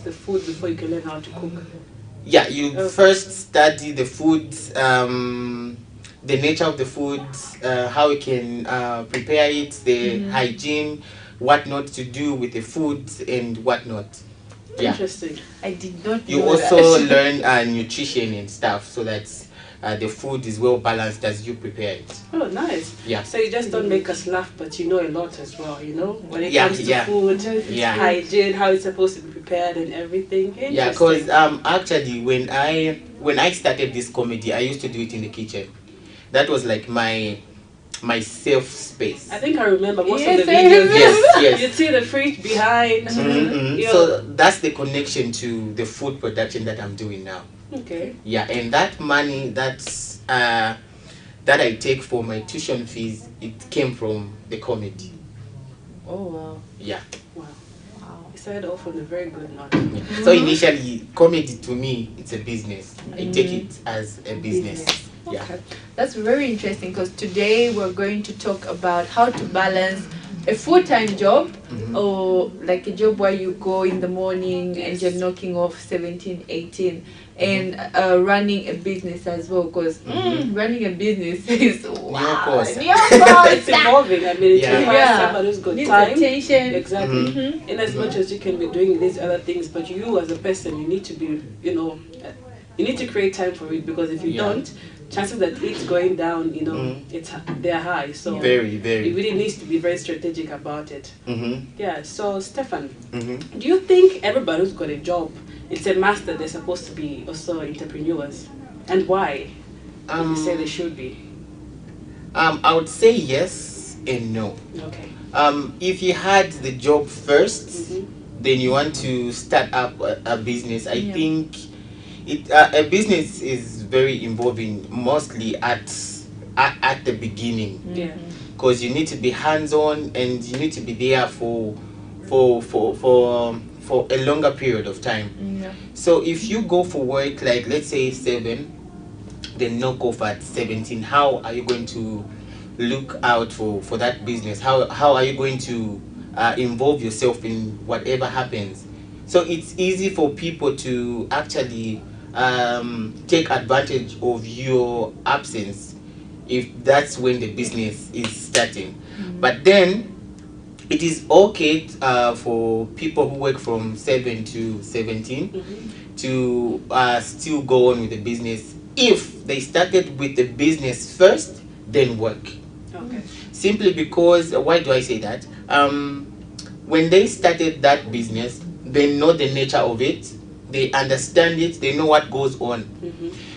the food before you can learn how to cook? Yeah, you first study the food, the nature of the food, how you can prepare it, the hygiene, what not to do with the food, and what not. Yeah. Interesting. I did not You know also that. learn nutrition and stuff, so that the food is well balanced as you prepare it. Oh, nice. Yeah. So you just don't make us laugh, but you know a lot as well, you know? When it Yeah, comes to yeah. food, Yeah. hygiene, how it's supposed to be prepared and everything. Yeah, Interesting. because actually when I started this comedy, I used to do it in the kitchen. That was like my safe space. I think I remember most Yes, of the I videos. remember. Yes. You see the fridge behind. Yeah. So that's the connection to the food production that I'm doing now. Okay. Yeah, and that money that I take for my tuition fees, it came from the comedy. Oh wow. Yeah. Wow. Wow. You started off on a very good note. So initially, comedy to me, it's a business. I take it as a business. Yeah. Okay. That's very interesting because today we're going to talk about how to balance a full-time job or like a job where you go in the morning and you're knocking off 17, 18 and running a business as well because running a business is wow. course. It's evolving. I mean, it Yeah. requires somebody who's got Needs time. attention. Exactly. In as much as you can be doing these other things, but you as a person, you need to be, you know, you need to create time for it because if you don't, chances that it's going down, you know, they're high. So Very. it really needs to be very strategic about it. Yeah. So Stefan, Mm-hmm. do you think everybody who's got a job, it's a must that they're supposed to be also entrepreneurs, and why? Would you say they should be? I would say yes and no. Okay. If you had the job first, then you want to start up a business. I think a business is very involving, mostly at the beginning. Yeah. Because you need to be hands-on and you need to be there for a longer period of time. Yeah. So if you go for work, like let's say 7, then knock off at 17, how are you going to look out for that business? How are you going to involve yourself in whatever happens? So it's easy for people to actually take advantage of your absence if that's when the business is starting. But then it is okay for people who work from 7 to 17 to still go on with the business if they started with the business first, then work. Okay. Simply because, why do I say that? When they started that business, they know the nature of it, they understand it, they know what goes on.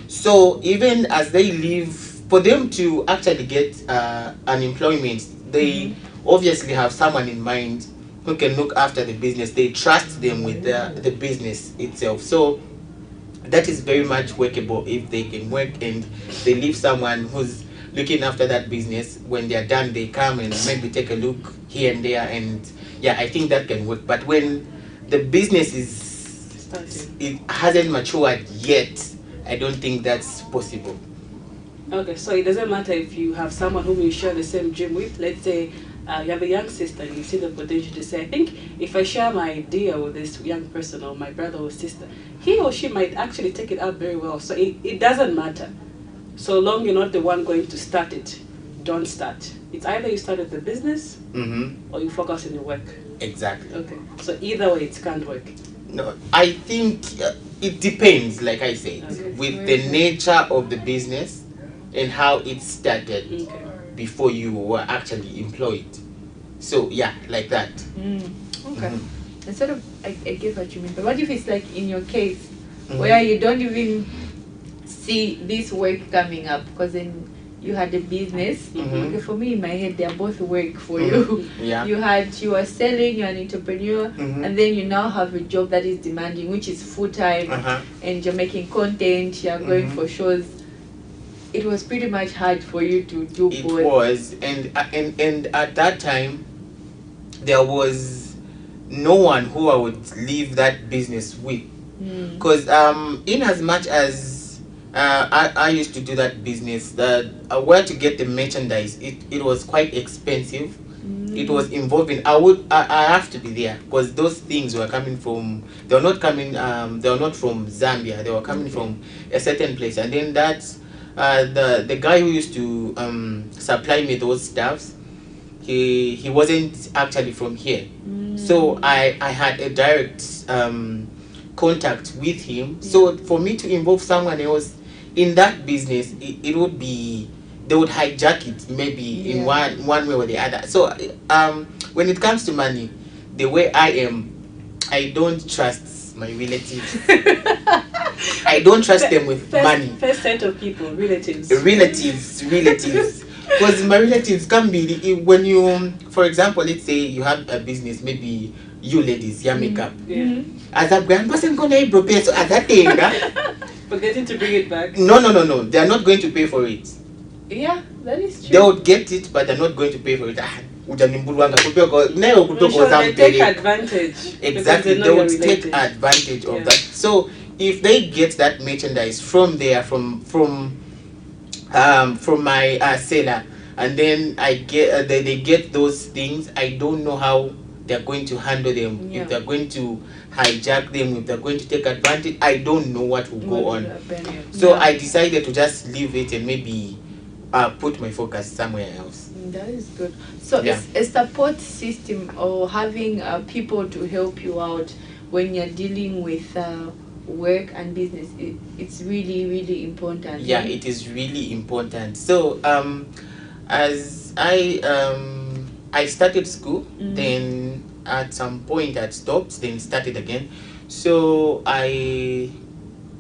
So even as they leave, for them to actually get unemployment, they obviously have someone in mind who can look after the business. They trust them with the business itself. So that is very much workable if they can work and they leave someone who's looking after that business. When they're done, they come and maybe take a look here and there, and yeah, I think that can work. But when the business it hasn't matured yet, I don't think that's possible. Okay, so it doesn't matter if you have someone whom you share the same dream with. Let's say you have a young sister and you see the potential to say, I think if I share my idea with this young person or my brother or sister, he or she might actually take it up very well. So it doesn't matter. So long you're not the one going to start it, don't start. It's either you started the business or you focus on your work. Exactly. Okay, so either way it can't work. No, I think it depends, like I said, with the nature of the business and how it started before you were actually employed. So yeah, like that. Okay. And sort of, I get what you mean. But what if it's like in your case, where you don't even see this work coming up, because then you had a business. Okay, for me in my head, they're both work for you. Yeah. You are selling, you're an entrepreneur, and then you now have a job that is demanding, which is full time, and you're making content, you're going for shows. It was pretty much hard for you to do both. It was, and at that time, there was no one who I would leave that business with, because in as much as I used to do that business, where to get the merchandise, it was quite expensive. it was involving, I have to be there, because those things were coming from, they were not from Zambia, they were coming from a certain place. And then that's the guy who used to supply me those stuffs, he wasn't actually from here. So I had a direct contact with him. So for me to involve someone else in that business, it would be, they would hijack it maybe in one way or the other. So when it comes to money, the way I am, I don't trust my relatives. I don't trust them with money. First set of people, relatives. Relatives. Because my relatives can be, when you, for example, let's say you have a business, maybe you ladies, your makeup. As a grand person, going to pay, so as a thing, forgetting to bring it back. No. They are not going to pay for it. Yeah, that is true. They would get it, but they're not going to pay for it. Sure, they take advantage. Exactly, they would take advantage of that. So if they get that merchandise from there, from my seller, and then I get they get those things, I don't know how they're going to handle them. If they're going to hijack them, if they're going to take advantage, I don't know what will go on. So I decided to just leave it and maybe put my focus somewhere else. That is good. So it's a support system, or having people to help you out when you're dealing with work and business, it's really, really important. Yeah, it is really important. So as I started school, then at some point I stopped, then started again. So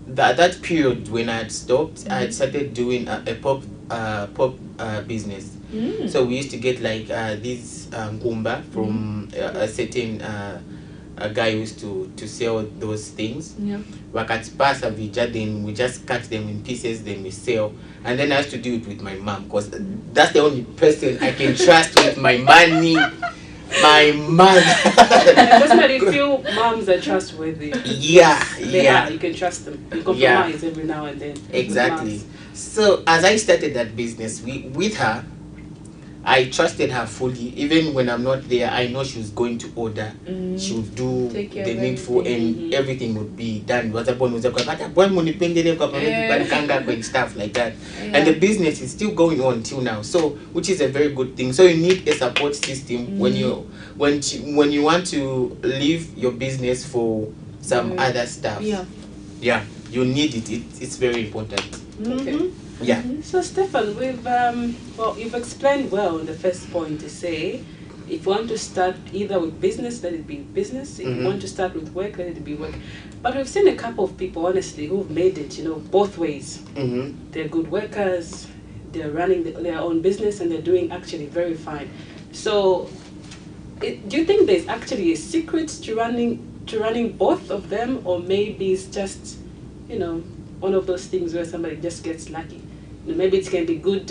that period when I had stopped, I had started doing a pop business. So we used to get like this gumba from a certain a guy who used to sell those things. Wakatipasa vija, then we just cut them in pieces, then we sell. And then I used to do it with my mom, because that's the only person I can trust with my money. My mother. Personally, few moms are trustworthy. They are. You can trust them. You compromise every now and then. Exactly. So as I started that business with her, I trusted her fully. Even when I'm not there, I know she was going to order. She would do the needful, and everything would be done. And stuff like that. And the business is still going on till now. So, which is a very good thing. So you need a support system when you want to leave your business for some other stuff. Yeah, you need it. It's very important. Okay. Yeah. So Stefan, you've explained well in the first point to say, if you want to start either with business, let it be business. If you want to start with work, let it be work. But we've seen a couple of people, honestly, who've made it, both ways. They're good workers. They're running their own business, and they're doing actually very fine. So, do you think there's actually a secret to running both of them, or maybe it's just, one of those things where somebody just gets lucky? Maybe it can be good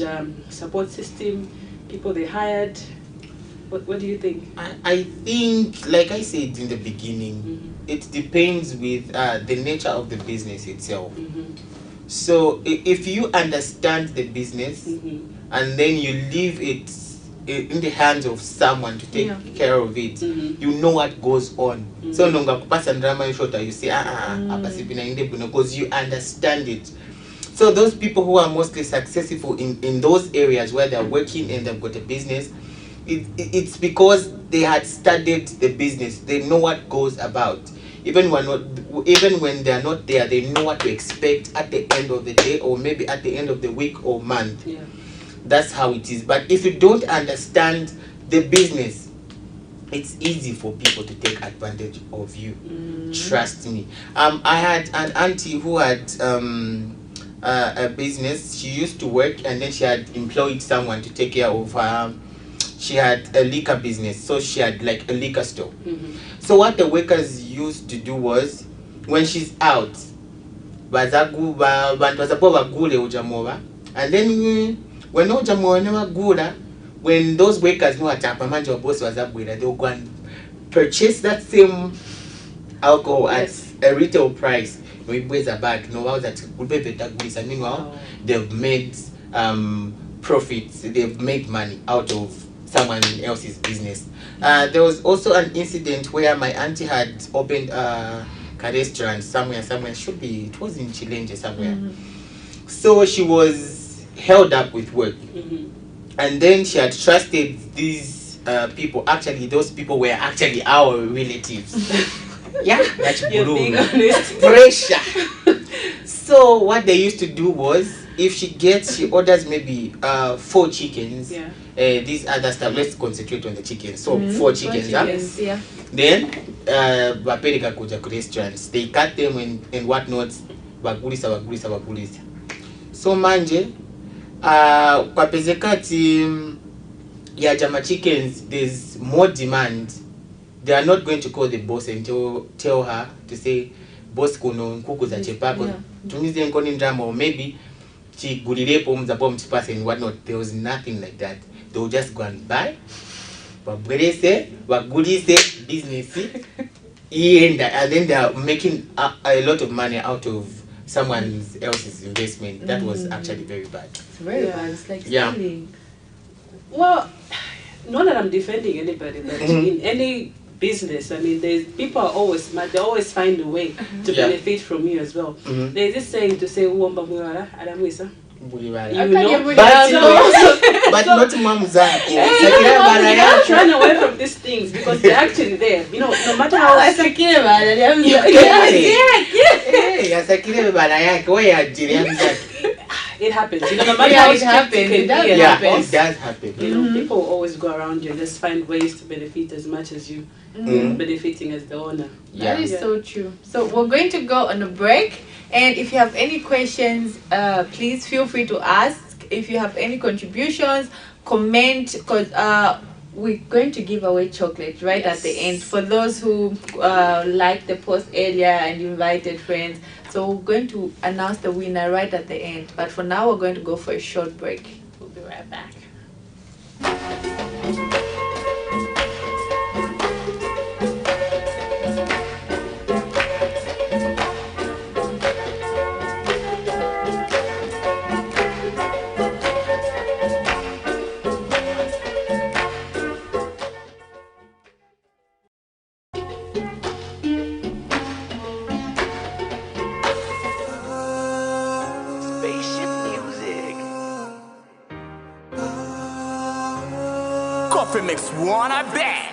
support system, people they hired. What do you think? I think, like I said in the beginning, it depends with the nature of the business itself. So if you understand the business and then you leave it in the hands of someone to take care of it, you know what goes on. So you say because you understand it. So those people who are mostly successful in those areas where they're working and they've got a business, it's because they had studied the business. They know what goes about. Even when they're not there, they know what to expect at the end of the day, or maybe at the end of the week or month. That's how it is. But if you don't understand the business, it's easy for people to take advantage of you. Trust me. I had an auntie who had a business. She used to work, and then she had employed someone to take care of her. She had a liquor business, so she had like a liquor store. So what the workers used to do was, when she's out, and then when those workers know what boss was up with, they'll go and purchase that same alcohol at a retail price. With a bag, meanwhile, they've made profits, they've made money out of someone else's business. There was also an incident where my auntie had opened a restaurant somewhere. Should be, it was in Chilenje somewhere. So she was held up with work, and then she had trusted these people. Actually, those people were actually our relatives. Yeah, that's pressure. So what they used to do was, if she orders maybe 4 chickens, these other stuff, let's concentrate on the chickens. So 4 chickens, yeah. Then bapereka kuja ku restaurants, they cut them and whatnot, bagulisa. So manje kwapezekati ya jama chickens, there's more demand. They are not going to call the boss and tell her to say, boss kuno nkuku za chepako tumize nkoni ndrama, or maybe chigulirepo mzapo mchipase and whatnot. There was nothing like that. They will just go and buy, bagulise business, and then they are making a lot of money out of someone else's investment. That was actually very bad. It's very bad. It's like stealing. Well, not that I'm defending anybody, but in any business, I mean, people are always smart. They always find a way to benefit from you as well. There's this saying to say, "Uomba muara, adamwisa." You know, but not mamza. Trying away from these things because they're actually there. You know, no matter how. It happens. You know, no matter how it happens. It does happen. You know, people always go around you and just find ways to benefit as much as you benefiting as the owner. That is so true. So we're going to go on a break, and if you have any questions, please feel free to ask. If you have any contributions, comment, because we're going to give away chocolate right at the end for those who liked the post earlier and invited friends. So we're going to announce the winner right at the end. But for now, we're going to go for a short break. We'll be right back. Mix one, I bet.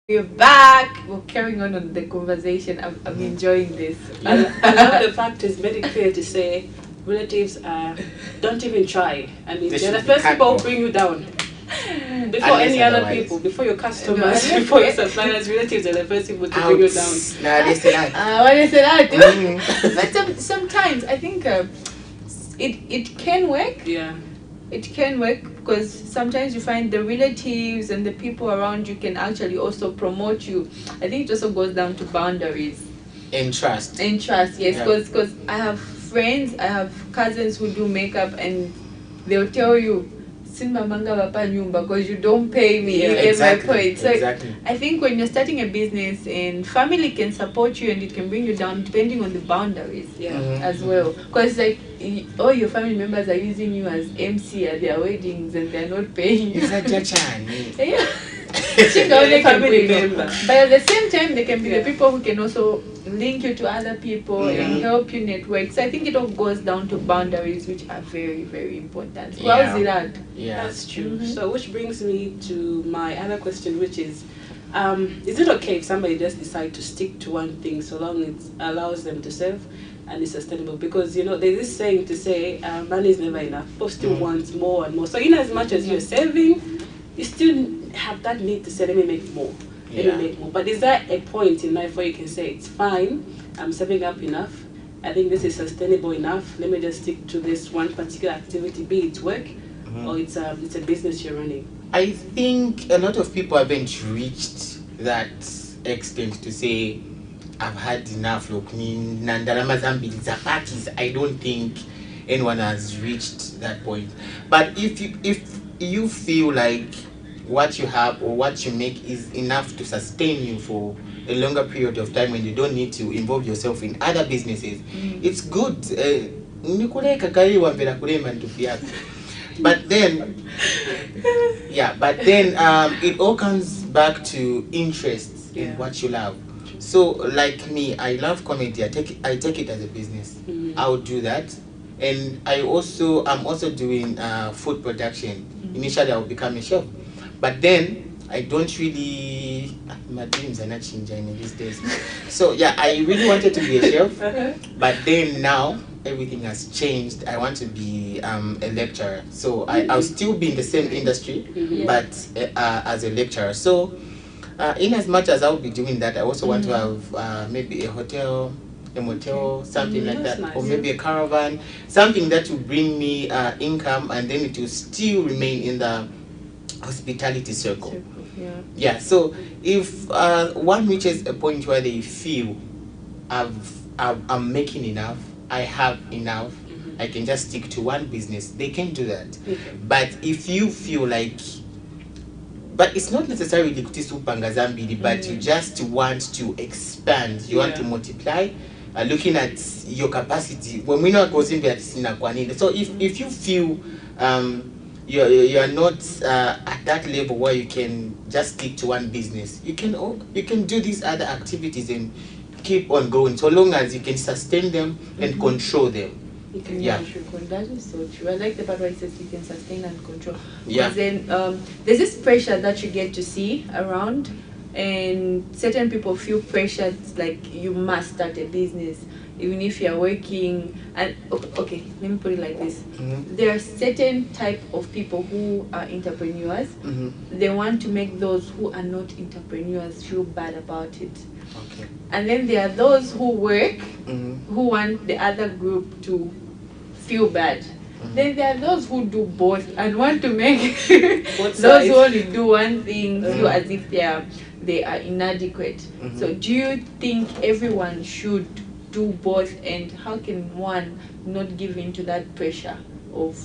We're back. We're carrying on the conversation. I'm enjoying this. Another fact is very clear to say relatives don't even try. I mean, they're the first people who bring you down. Before any other people, before your customers, before your suppliers, relatives are the first people to bring you down. Nah, they say that. They say that. But sometimes I think it can work. Yeah. It can work because sometimes you find the relatives and the people around you can actually also promote you. I think it also goes down to boundaries. And trust. And trust, yes. Because I have friends, I have cousins who do makeup and they'll tell you, Simba manga bapa nyumba because you don't pay me. Yeah, You get exactly, my point. So exactly. I think when you're starting a business and family can support you and it can bring you down depending on the boundaries as well. Because like all your family members are using you as MC at their weddings and they're not paying you. Is that Jachan? Yeah. Family member. But at the same time, they can be the people who can also link you to other people and help you network. So I think it all goes down to boundaries, which are very, very important. So how's it at? Yeah, that's true. So which brings me to my other question, which is it okay if somebody just decide to stick to one thing so long it allows them to serve and is sustainable? Because there's this saying to say money is never enough. People still want more and more. So in as much as you're saving, you still have that need to say, let me make more. Let me make more. But is there a point in life where you can say, it's fine, I'm saving up enough, I think this is sustainable enough, let me just stick to this one particular activity, be it work or it's a business you're running? I think a lot of people haven't reached that extent to say, I've had enough. Look, I don't think anyone has reached that point. But if you feel like what you have or what you make is enough to sustain you for a longer period of time when you don't need to involve yourself in other businesses, it's good. But then it all comes back to interests in what you love. So like me, I love comedy. I take it as a business. I would do that. And I'm also doing food production. Initially I would become a chef, but then I don't really, my dreams are not changing these days. So yeah, I really wanted to be a chef, but then now everything has changed. I want to be a lecturer. So I'll still be in the same industry, but as a lecturer. So in as much as I'll be doing that, I also want to have maybe a hotel, a motel, something like that, nice. Or maybe a caravan, something that will bring me income, and then it will still remain in the hospitality circle. Yeah. So if one reaches a point where they feel I'm making enough, I have enough, I can just stick to one business, they can do that. But if you feel like, but it's not necessarily Zambili, but you just want to expand, you want to multiply, looking at your capacity. When we not go in, so if you feel you're not at that level where you can just stick to one business, you can do these other activities and keep on going, so long as you can sustain them and control them. That is so true. I like the part where it says you can sustain and control. Because then there's this pressure that you get to see around, and certain people feel pressured like you must start a business even if you're working. And okay, let me put it like this. There are certain type of people who are entrepreneurs. They want to make those who are not entrepreneurs feel bad about it. And then there are those who work who want the other group to feel bad. Then there are those who do both and want to make those who only do one thing feel as if they are inadequate. So do you think everyone should do both, and how can one not give in to that pressure of,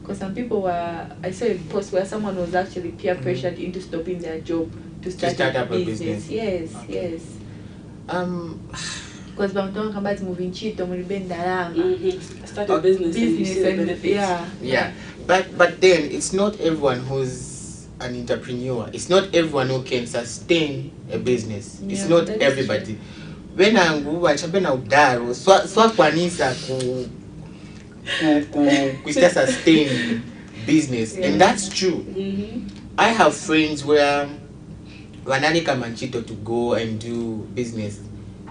because some people I saw a post where someone was actually peer pressured into stopping their job to start up a business. Yes. Because I'm talking about moving cheat or start a business and but then it's not everyone who's an entrepreneur. It's not everyone who can sustain a business. It's not everybody. When I'm udaro, swakwanisa ku sustain business, and that's true. I have friends where wanalika manchito to go and do business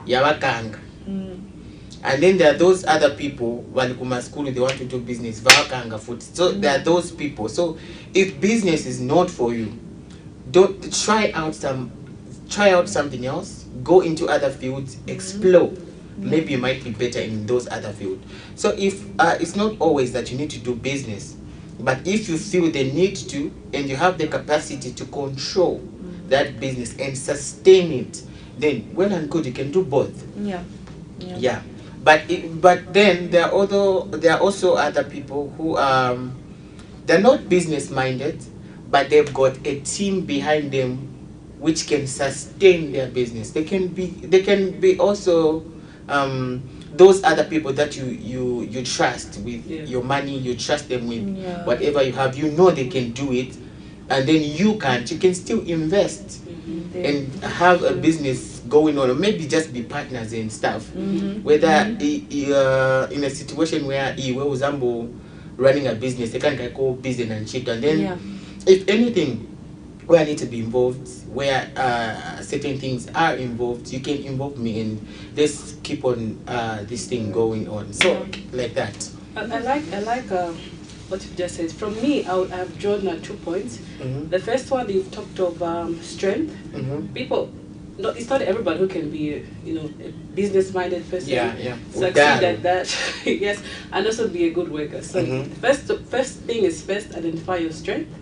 yawakanga, and then there are those other people walikuma school, they want to do business vawakanga food. So there are those people. So if business is not for you, don't try out something else, go into other fields, explore. Maybe you might be better in those other fields. So if it's not always that you need to do business, but if you feel the need to and you have the capacity to control that business and sustain it, then well and good, you can do both. But then there are also other people who they're not business minded, but they've got a team behind them which can sustain their business. They can be also those other people that you trust with your money. You trust them with whatever you have. You know they can do it, and then you can't. You can still invest and have a business going on, or maybe just be partners and stuff. Whether in a situation where Zambo running a business, they can go business and shit, and then if anything where I need to be involved, where certain things are involved, you can involve me, and let's keep on this thing going on. So like that. I like what you just said. From me, I've drawn 2 points. The first one, you've talked of strength. People, it's not everybody who can be a business-minded person. Succeed at that. Yes, and also be a good worker. So first thing is first identify your strength.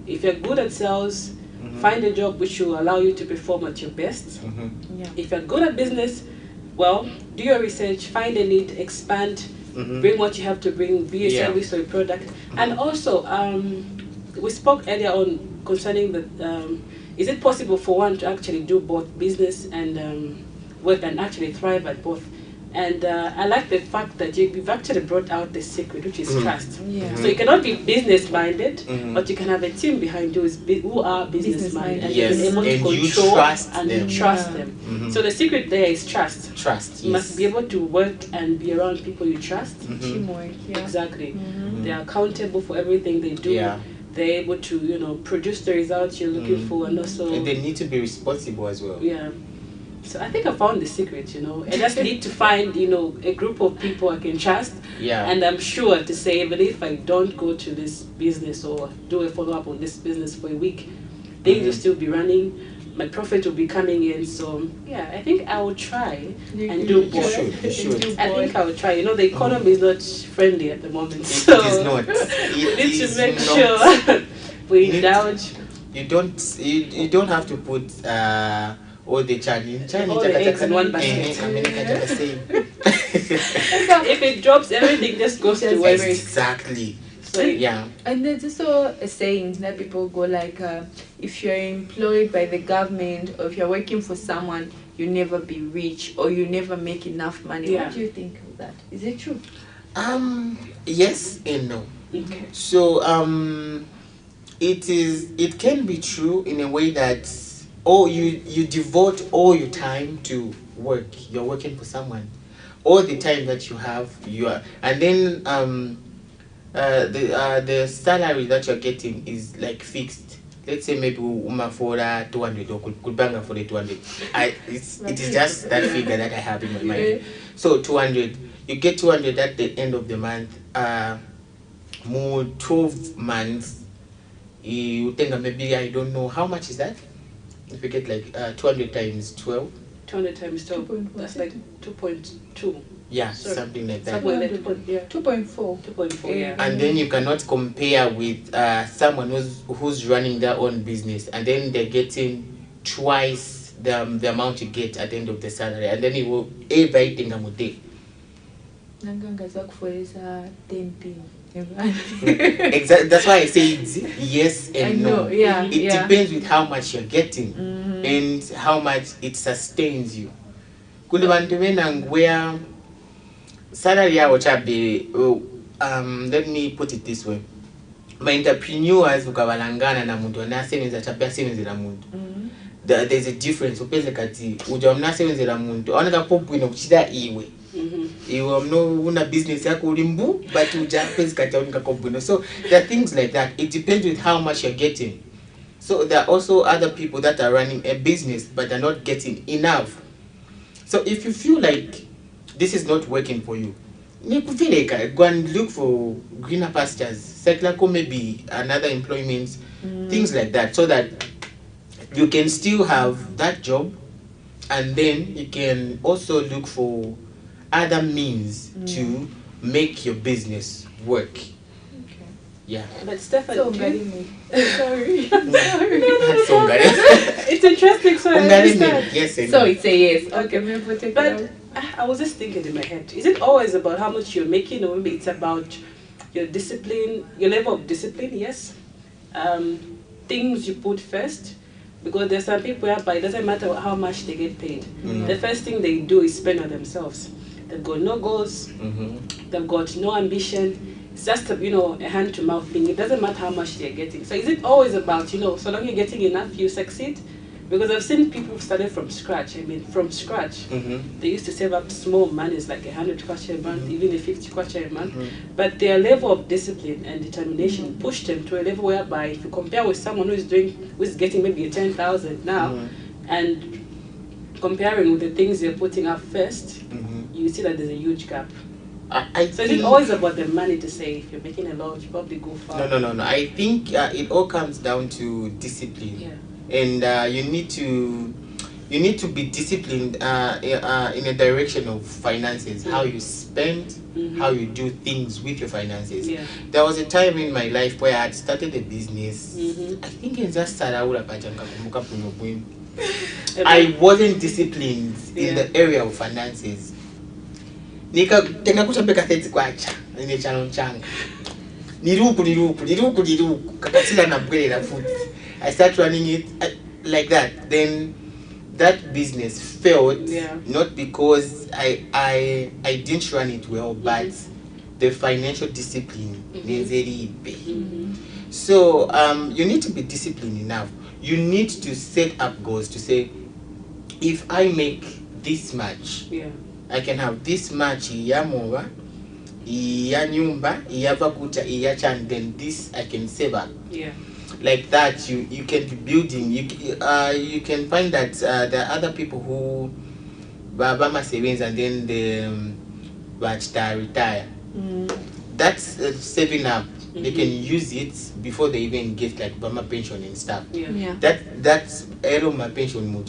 If you're good at sales, find a job which will allow you to perform at your best. If you're good at business, well, do your research, find a need, expand, bring what you have to bring, be a service or a product. And also, we spoke earlier on concerning the is it possible for one to actually do both business and work and actually thrive at both? And I like the fact that you've actually brought out the secret, which is trust. So you cannot be business-minded, but you can have a team behind you who are business-minded and you're able to control and trust them. So the secret there is trust. Trust. You must be able to work and be around people you trust. Teamwork. Exactly. They are accountable for everything they do. They're able to, produce the results you're looking for, and also... And they need to be responsible as well. So I think I found the secret, I just need to find, a group of people I can trust. And I'm sure to say, even if I don't go to this business or do a follow-up on this business for a week, things will still be running. My profit will be coming in. So, I think I will try and do both. You should. I think I will try. The economy is not friendly at the moment. So it is not. We need to make sure we indulge. You don't have to put all the all the eggs in one basket. If it drops, everything just goes to waste. Exactly. So, and there's also a saying that people go like, if you're employed by the government or if you're working for someone, you never be rich or you never make enough money. What do you think of that? Is it true? Yes and no. Okay. So it can be true in a way that you devote all your time to work. You're working for someone. All the time that you have, and then the salary that you're getting is like fixed. Let's say maybe for 200 or could bang for the 200. It is just that figure that I have in my mind. So 200, you get 200 at the end of the month. More 12 months, you think maybe, I don't know how much is that. If you get like 200 times 12. 200 times 12, that's like 2.2. Yeah, something like that. 2.4. 2.4, And then you cannot compare with someone who's running their own business, and then they're getting twice the amount you get at the end of the salary, and then you will everything Exactly. That's why I say it's yes and no. It depends with how much you're getting and how much it sustains you. Where salary let me put it this way. My entrepreneurs ukabalangana na muntu anasebenza chapya sebenzela muntu. There's a difference. Upeze kati uja mnasebenzela muntu aoneka pop ino kuchida iwe. You know una business yako ulimbu but uja peze kati aoneka kopwino. So there are things like that. It depends with how much you're getting. So there are also other people that are running a business but are not getting enough. So if you feel like this is not working for you, go and look for greener pastures, secular maybe another employment, things like that, so that you can still have that job, and then you can also look for other means to make your business work. Yeah. But Stefan, sorry. It's interesting. So I understand. Yes. So it's a yes. Okay. But I was just thinking in my head, is it always about how much you're making, or maybe it's about your discipline, your level of discipline, yes. Things you put first, because there's some people whereby it doesn't matter how much they get paid. The first thing they do is spend on themselves. They've got no goals, they've got no ambition. It's just a hand-to-mouth thing. It doesn't matter how much they're getting. So is it always about, so long you're getting enough, you succeed? Because I've seen people who started from scratch. From scratch. They used to save up small monies like 100 kwacha a month, even a 50 kwacha a month. But their level of discipline and determination pushed them to a level whereby if you compare with someone who's getting maybe 10,000 now, and comparing with the things they're putting up first, you see that there's a huge gap. So is it always about the money to say if you're making a lot, you probably go far? No. I think it all comes down to discipline. Yeah. And you need to be disciplined in a direction of finances, how you spend, how you do things with your finances. Yeah. There was a time in my life where I had started a business. I think it's just I wasn't disciplined in the area of finances. Nika tenga kuchapeka 30 kwacha ine chano changa niruku kakasila na bwele food. I start running it like that. Then that business failed, not because I didn't run it well, but the financial discipline is very big. So you need to be disciplined enough. You need to set up goals to say, if I make this much, I can have this much iyamowa, iyanyumba, iyavakuta, iyachan, then this I can save up. Like that, you can be building. You can find that there are other people who Bama savings and then they retire. That's saving up. They can use it before they even get like Bama pension and stuff. That's my pension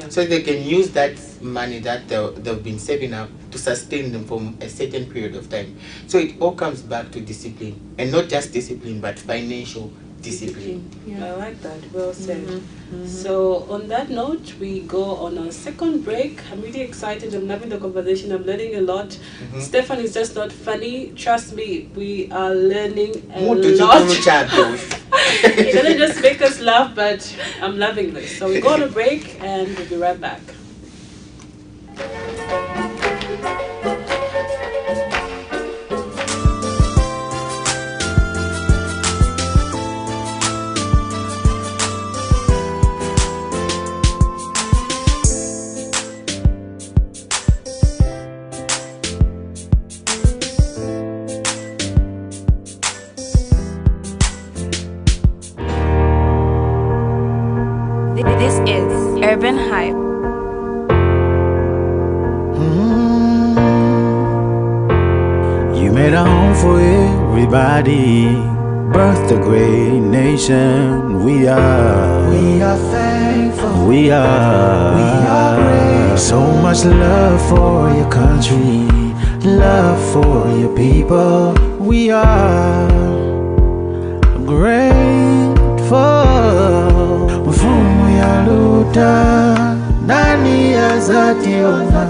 so they can use that money that they've been saving up to sustain them for a certain period of time. So it all comes back to discipline, and not just discipline but financial discipline. I like that. Well said. So on that note, we go on a second break. I'm really excited. I'm loving the conversation. I'm learning a lot. Stefan is just not funny. Trust me, we are learning a lot. It doesn't just make us laugh, but I'm loving this. So we go on a break and we'll be right back. This is Urban Hype. You made a home for everybody, birthed a great nation. We are thankful. We are grateful. So much love for your country, love for your people. We are grateful. Mfumu ya luta ndani ya zationa,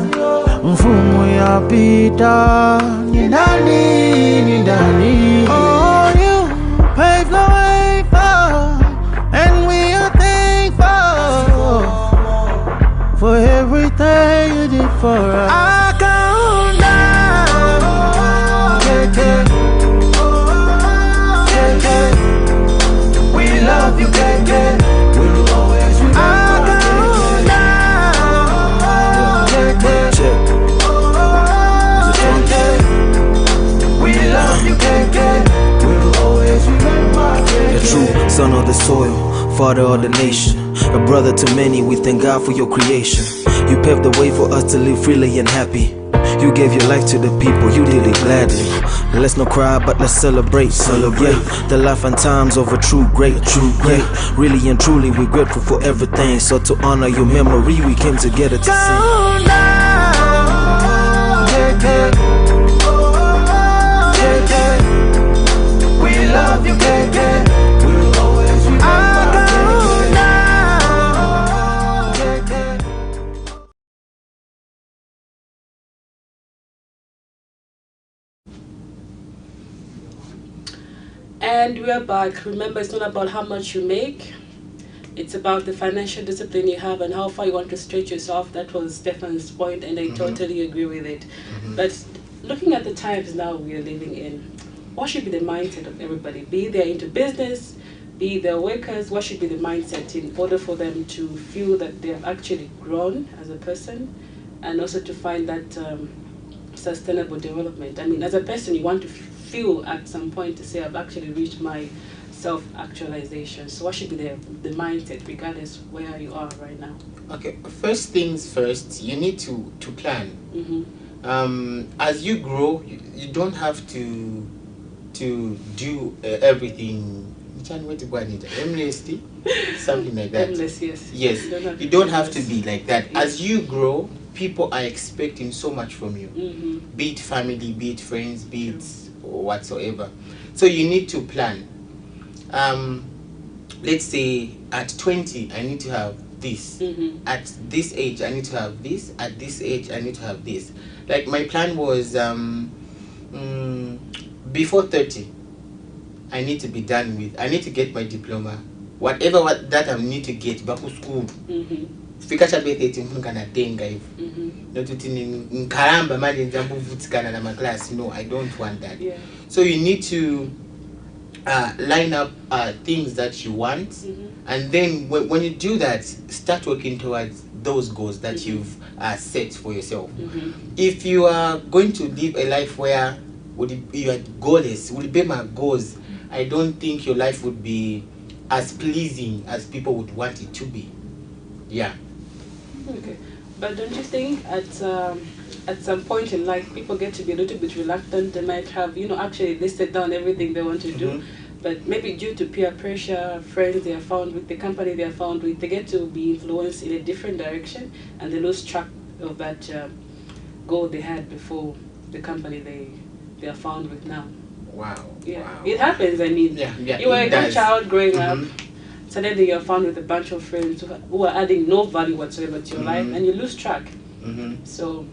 mfumu ya pita ni ndani. Oh, you paved the way for, and we are thankful for everything you did for us. I count down, we love you, KK. We'll always remember. We love you, KK. We'll always remember. The true son of the soil, father of the nation, a brother to many. We thank God for your creation. You paved the way for us to live freely and happy. You gave your life to the people, you did it gladly. Let's not cry, but let's celebrate. Yeah, the life and times of a true great. Yeah, really and truly we're grateful for everything. So to honor your memory, we came together to sing. We love you, KK. We'll always remember. And we are back. Remember, it's not about how much you make. It's about the financial discipline you have and how far you want to stretch yourself. That was Stefan's point, and I totally agree with it. But looking at the times now we are living in, what should be the mindset of everybody? Be they into business, be they workers, what should be the mindset in order for them to feel that they have actually grown as a person, and also to find that sustainable development? I mean, as a person, you want to feel at some point to say, I've actually reached my self-actualization. So what should be the mindset, regardless where you are right now? Okay, first things first, you need to plan. As you grow, you don't have to do everything. Something like that. Endless, yes. Yes, you don't have to be like that. As you grow, people are expecting so much from you. Be it family, be it friends, be it whatsoever. So you need to plan. Let's say at 20, I need to have this. At this age, I need to have this. At this age, I need to have this. Like my plan was before 30, I need to be done with. I need to get my diploma. Whatever that I need to get back to school. Fika cha B30 mfunga na tenga hivi. Not nkaramba mali nzambu vutikana na class. No, I don't want that. So you need to line up things that you want, and then when you do that, start working towards those goals that you've set for yourself. If you are going to live a life where you are goalless, would be my goals, I don't think your life would be as pleasing as people would want it to be. Yeah. Okay, but don't you think at some point in life people get to be a little bit reluctant? They might have, actually listed down everything they want to do, but maybe due to peer pressure, friends they are found with, the company they are found with, they get to be influenced in a different direction, and they lose track of that goal they had before the company they are found with now. Wow. Yeah, wow. it happens. I mean, you were a good child growing up. Suddenly you're found with a bunch of friends who are adding no value whatsoever to your life, and you lose track. So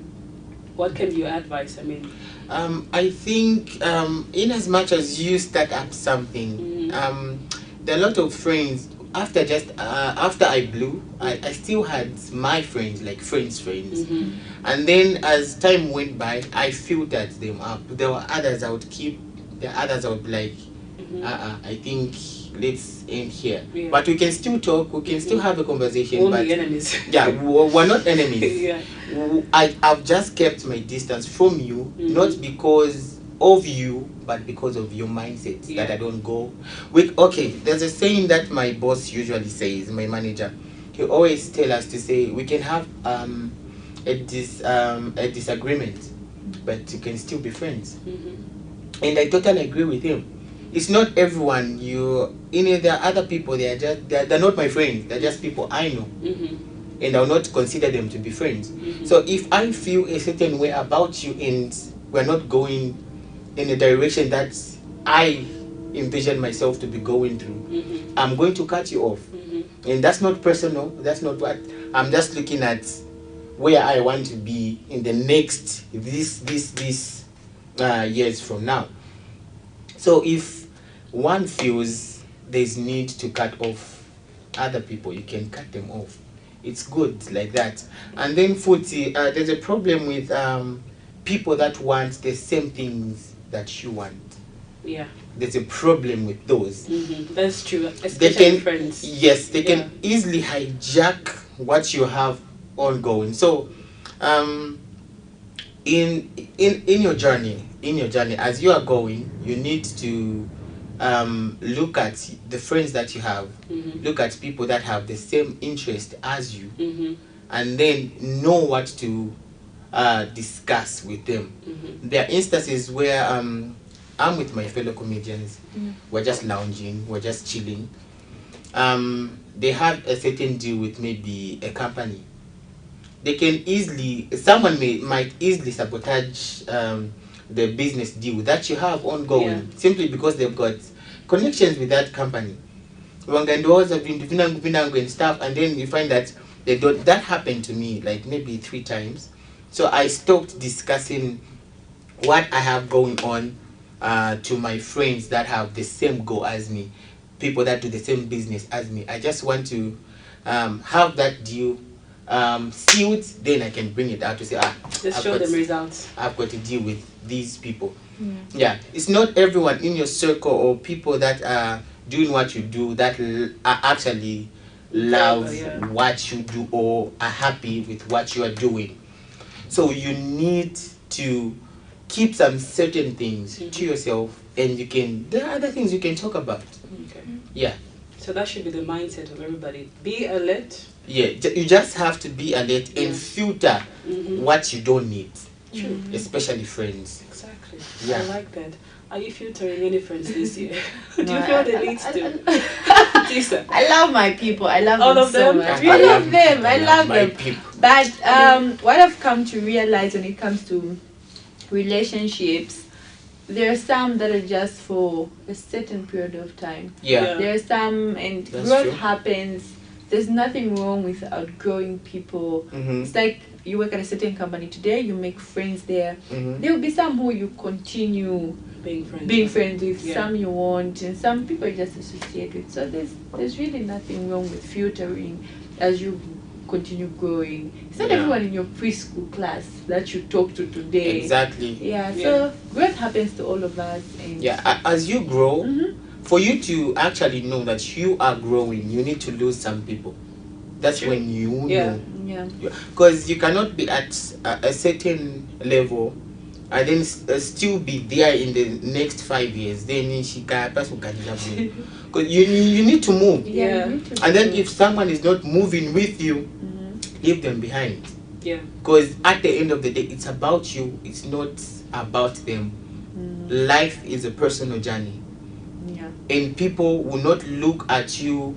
what can be your advice? I mean, I think in as much as you start up something, there are a lot of friends. After I blew, I still had my friends, like friends, and then as time went by, I filtered them up. There were others I would keep, there are others I would be like, I think let's end here. But we can still talk, we can still have a conversation. Only enemies. Yeah, we're not enemies. I've just kept my distance from you, not because of you, but because of your mindset, that I don't go with. Okay, there's a saying that my boss usually says, my manager, he always tell us to say, we can have a disagreement, but you can still be friends. And I totally agree with him. It's not everyone there are other people, they're not my friends, they're just people I know. And I'll not consider them to be friends. So if I feel a certain way about you and we're not going in a direction that I envision myself to be going through, I'm going to cut you off. And that's not personal, that's not what, I'm just looking at where I want to be in the next, this years from now. So if one feels there's need to cut off other people, you can cut them off. It's good like that. And then there's a problem with people that want the same things that you want. Yeah. There's a problem with those. That's true, especially friends. Yes, they can easily hijack what you have ongoing. So in your journey, as you are going, you need to look at the friends that you have, look at people that have the same interest as you, and then know what to discuss with them. There are instances where I'm with my fellow comedians, we're just lounging, we're just chilling. They have a certain deal with maybe a company. They can someone might easily sabotage the business deal that you have ongoing, simply because they've got connections with that company. And stuff, and then you find that they don't. That happened to me like maybe 3 times. So I stopped discussing what I have going on to my friends that have the same goal as me, people that do the same business as me. I just want to have that deal sealed, then I can bring it out to say, just show them results. I've got to deal with these people. Yeah, it's not everyone in your circle or people that are doing what you do that are actually love what you do or are happy with what you are doing. So you need to keep some certain things to yourself, and there are other things you can talk about. Okay. Yeah. So that should be the mindset of everybody. Be alert. Yeah, you just have to be alert and filter what you don't need. True. Especially friends. Exactly. Yeah. I like that. Are you filtering any friends this year? Do No, you feel the need to? Tisa. I love my people. I love All them of so them? much. I All love of them. I love my them. people. But what I've come to realize when it comes to relationships, there are some that are just for a certain period of time. Yeah. There are some, and That's growth true. happens. There's nothing wrong with outgrowing people. It's like you work at a certain company today, you make friends there. There will be some who you continue Being friends. with, some you won't, and some people you just associate with. So there's really nothing wrong with filtering as you continue growing. It's not everyone in your preschool class that you talk to today. Exactly. Yeah, so growth happens to all of us. And As you grow, for you to actually know that you are growing, you need to lose some people. That's when you know. Yeah. Because you cannot be at a certain level and then still be there in the next 5 years. Then because you need to move. Yeah. You need to And then grow. if someone is not moving with you, leave them behind. Yeah. Because at the end of the day, it's about you. It's not about them. Life is a personal journey. Yeah. And people will not look at you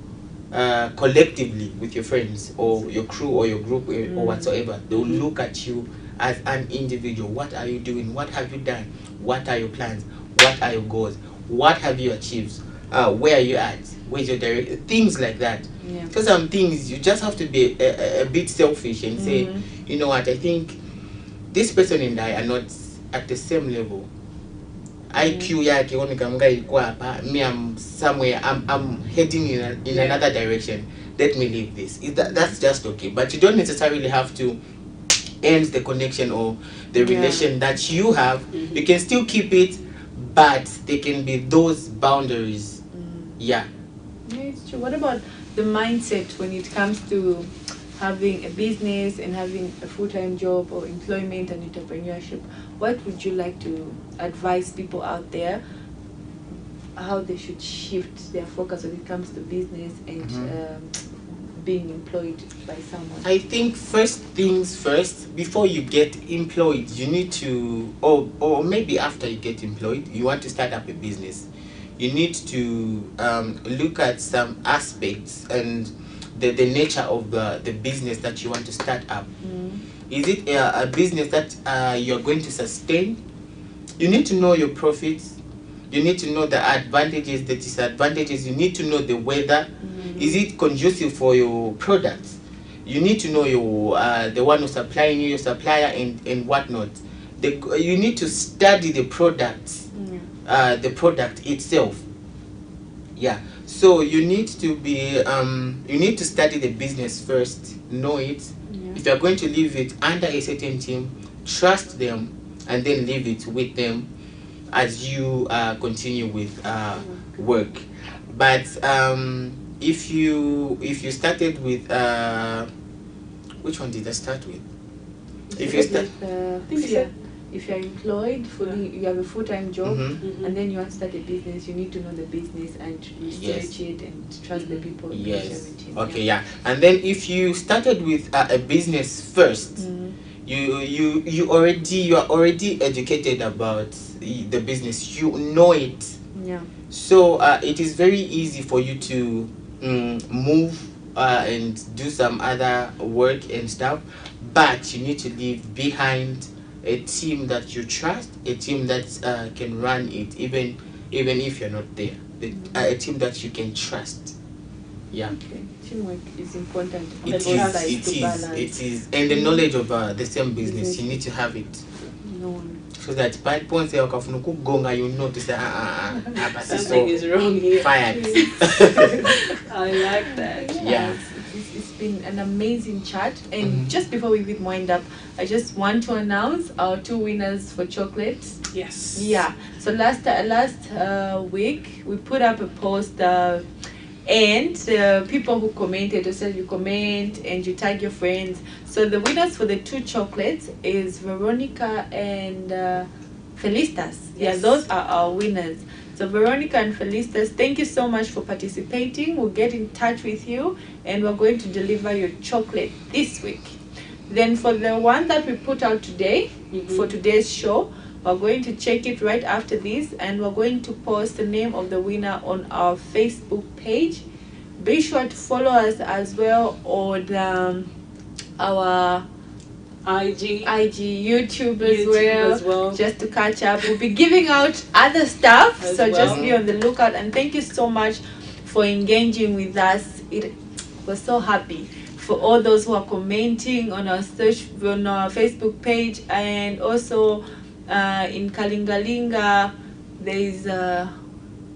collectively with your friends or your crew or your group or whatsoever. They will look at you as an individual. What are you doing? What have you done? What are your plans? What are your goals? What have you achieved? Where are you at? Where's your direction? Things like that. Yeah. So some things you just have to be a bit selfish and say, you know what, I think this person and I are not at the same level. IQ yake onikamga iko hapa, me I'm somewhere, I'm heading in another direction. Let me leave this. That's just okay. But you don't necessarily have to end the connection or the relation that you have. You can still keep it, but there can be those boundaries. Yeah. Yeah, it's true. What about the mindset when it comes to having a business and having a full-time job or employment and entrepreneurship? What would you like to advise people out there how they should shift their focus when it comes to business and being employed by someone? I think first things first, before you get employed, you need to, or maybe after you get employed, you want to start up a business. You need to look at some aspects and the nature of the business that you want to start up. Is it a business that you're going to sustain? You need to know your profits. You need to know the advantages, the disadvantages. You need to know the weather. Is it conducive for your products? You need to know your the one who's supplying you, your supplier, and whatnot. You need to study the products, the product itself. Yeah. So you need to be you need to study the business first, know it. If you're going to leave it under a certain team, trust them, and then leave it with them as you continue with work. But if you started with which one did I start with? If you start, if you're employed fully, you have a full-time job, and then you want to start a business, you need to know the business and research it and trust the people. Yes. Okay. Yeah. And then if you started with a business first, you are already educated about the business. You know it. Yeah. So it is very easy for you to move and do some other work and stuff, but you need to leave behind a team that you trust, a team that can run it, even if you're not there. A team that you can trust. Yeah. Okay. Teamwork is important. It is, and the knowledge of the same business, you need to have it. known. So that bad points they wakafuna kugonga, you know, to say something is wrong here. Fired. I like that. Yeah. It's been an amazing chat, and just before we wind up, I just want to announce our 2 winners for chocolates. Yes. Yeah. So last week we put up a post, and people who commented, said you comment and you tag your friends. So the winners for the 2 chocolates is Veronica and Felicitas. Yes. Yeah, those are our winners. So Veronica and Felicitas, thank you so much for participating. We'll get in touch with you and we're going to deliver your chocolate this week. Then for the one that we put out today, for today's show, we're going to check it right after this, and we're going to post the name of the winner on our Facebook page. Be sure to follow us as well on our IG, YouTube as well, just to catch up. We'll be giving out other stuff, so just be on the lookout. And thank you so much for engaging with us. We're so happy for all those who are commenting on our Facebook page, and also in Kalingalinga there is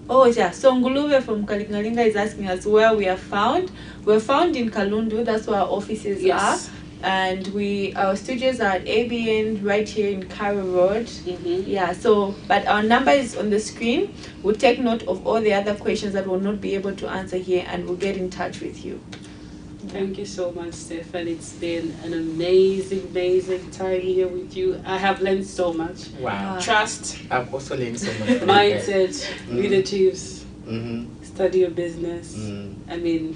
Songuluwe from Kalingalinga is asking us where we are found. We're found in Kalundu, that's where our offices are. And our studios are at ABN right here in Cairo Road. Yeah, so but our number is on the screen. We'll take note of all the other questions that we'll not be able to answer here, and we'll get in touch with you. Thank you so much, Stefan. It's been an amazing time here with you. I have learned so much. Wow. Trust. I've also learned so much. Mindset, leaderships, study your business. I mean,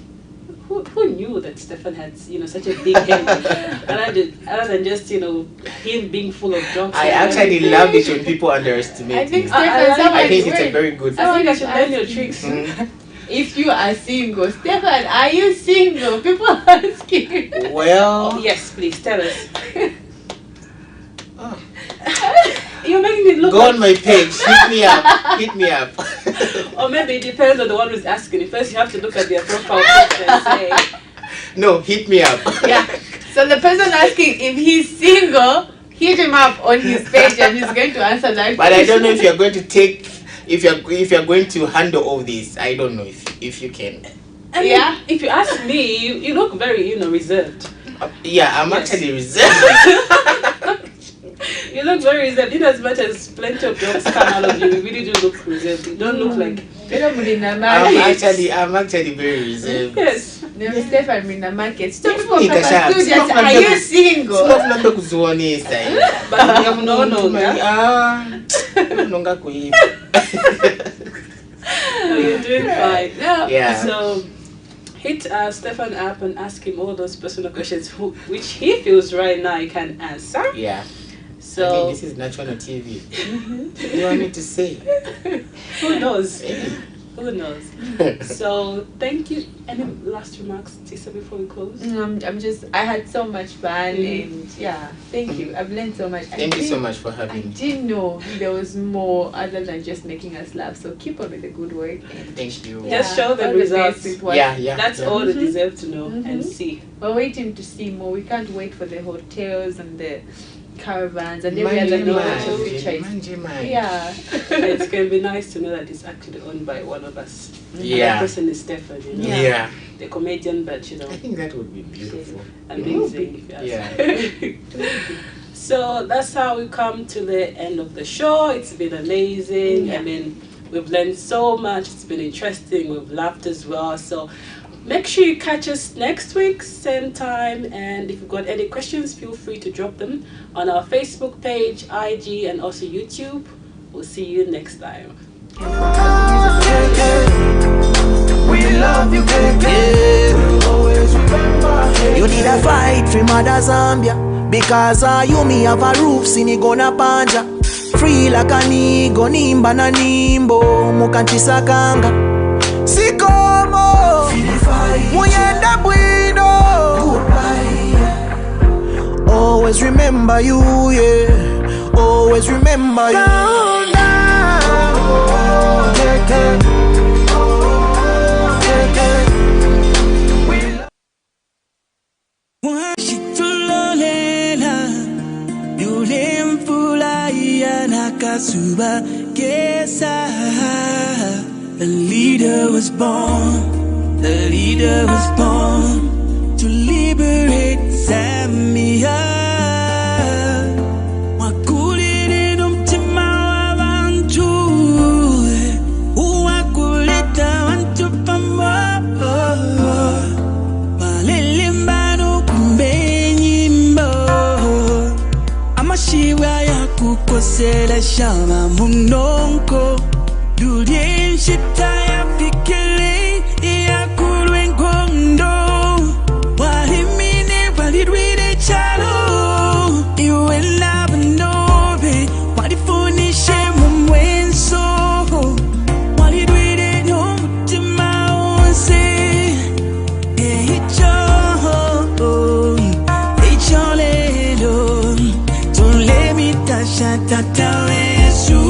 who knew that Stefan had, such a big head? other than just, him being full of jokes. I actually love it when people underestimate I think me. I think it's a very good I think I should learn your tricks. If you are single, Stefan, are you single? People are asking. Well, yes, please tell us. You're making me look. Go on my page. Hit me up. Or maybe it depends on the one who's asking. First, you have to look at their profile picture and say. No, hit me up. Yeah. So the person asking if he's single, hit him up on his page, and he's going to answer that. But I don't know if you're going to take. If you're going to handle all this, I don't know if you can. I mean, if you ask me, you look very, reserved. Yeah, I'm actually reserved. You look very reserved. In as much as plenty of jokes come out of you, you really do look reserved. You don't look like. I'm actually very reserved. Yes. Stefan in the market. Stop are you single? But you're doing fine. Yeah. So hit Stefan up and ask him all those personal questions which he feels right now he can answer. Yeah. So I mean, this is national TV. What do you want me to say? Who knows? Who knows? So thank you. Any last remarks, Tisa, before we close? I had so much fun, and thank you. I've learned so much. Thank you so much for having me. I didn't know there was more other than just making us laugh. So keep up with the good work. And thank you. Just show them results. That's all they deserve to know and see. We're waiting to see more. We can't wait for the hotels and the caravans and every other feature. Yeah. It's going to be nice to know that it's actually owned by one of us. Yeah. And that person is Stefan, Yeah. The comedian, but I think that would be beautiful. Amazing. So that's how we come to the end of the show. It's been amazing. I mean, we've learned so much. It's been interesting. We've laughed as well. So make sure you catch us next week, same time. And if you've got any questions, feel free to drop them on our Facebook page, IG, and also YouTube. We'll see you next time. We love you, we'll always remember. You need a fight for Mother Zambia, because you me have a roof sinigona panja. Free like a nigo nimba na nimbo mukantisakanga. Sikomo muyenda bwino. Always remember you, yeah. Always remember you. Washitulolela, yule mfula Suba Gesa. A leader was born, a leader was born to liberate Zambia. Wakulire nomtima wabantu, uwakuleta wantu pamoja. Malilimbano kumbe nyimbo, amashiwa ya kukosela shama munonko. Dudien shita ya pikele ya kulwengondo. Wahimine walidwide chalo, iwe labanobe. Walifunishe mumwenso, walidwide no mutima onse. Echo lelo, tole mitasha tatawesu.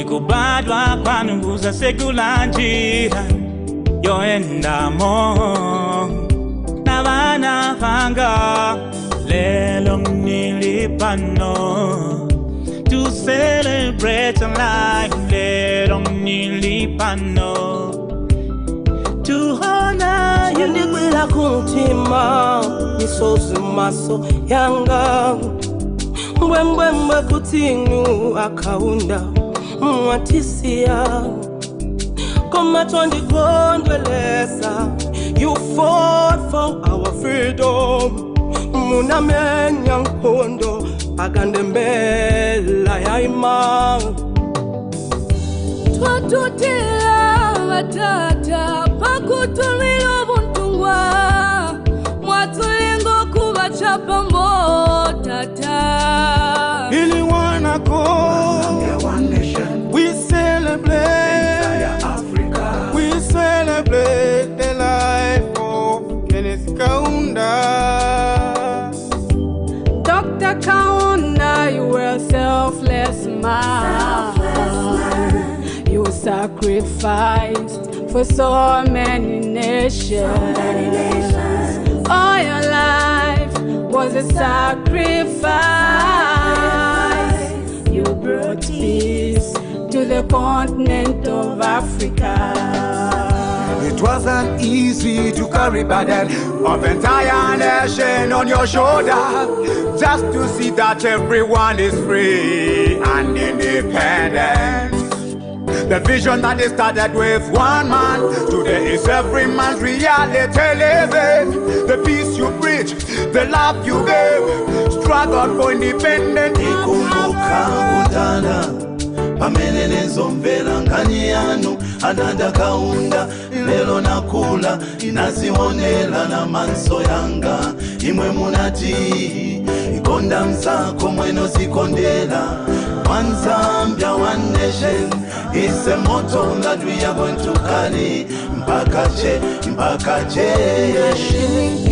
Kubadwa kwanuguza sekulanjira yoendamo nabana fanga lelo nilipano to celebrate life lelo nilipano to honor you ndikwila kuntima misozi maso yanga mbwembwembwe kutinu akaunda mwatisia koma twandikondwelesa. You fought for our freedom, munamenya nkondo agandembela yaima. Twatutila batata pakutulilo buntungwa mwatulingo kubachapa mbotata. Ili wanako we celebrate the life of Kenneth Kaunda. Dr. Kaunda, you were a selfless man. You sacrificed for so many nations. All your life was a sacrifice. You brought peace to the continent of Africa. It wasn't easy to carry burden of entire nation on your shoulder, just to see that everyone is free and independent. The vision that is started with one man, today is every man's reality living. The peace you preach, the love you give, struggle for independence. Pamenene zombela nganyano ananda Kaunda lelo nakula inazionela na manso yanga imwe munati ikonda msako mweno zikondela. One Zambia, one nation is a motto that we are going to carry mpakache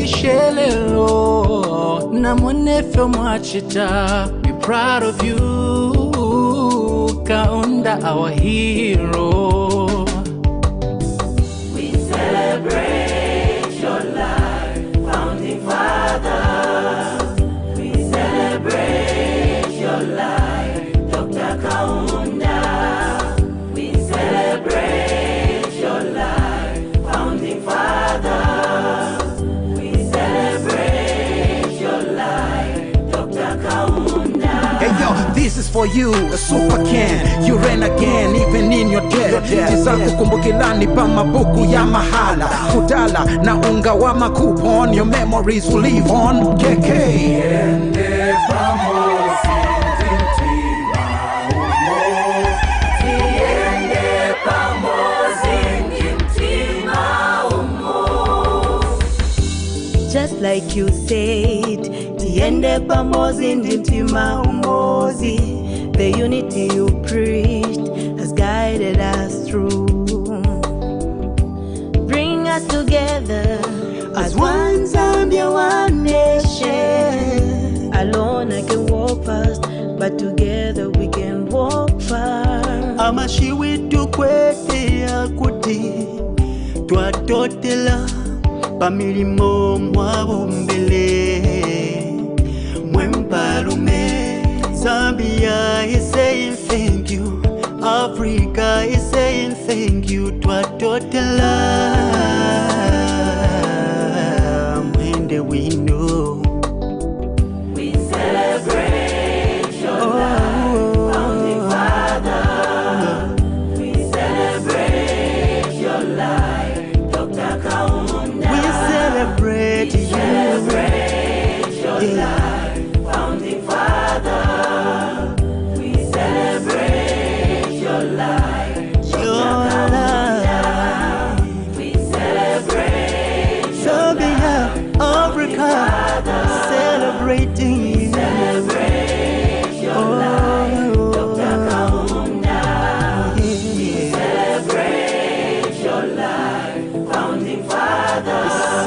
Shelelo na mwenefe mwachita. Be proud of you, Kaunda, our hero. We celebrate your life, founding father. We celebrate your life, Dr. Kaunda. We celebrate your life, founding father. this is for you, a super can. You ran again, even in your death. Jizaku kumbukilani pa mabuku ya mahala. Kudala na unga wa makupon, your memories will live on. KK. Just like you said, tiende pamoja ndimtima umozi. The unity you preached has guided us through. Bring us together as one Zambia, one nation. Alone I can walk fast, but together we can walk far. Amashiwi tukwete akuti twatotela pamilimo mwabumbele mwempalume. Zambia is saying thank you, Africa is saying thank you, twatotela.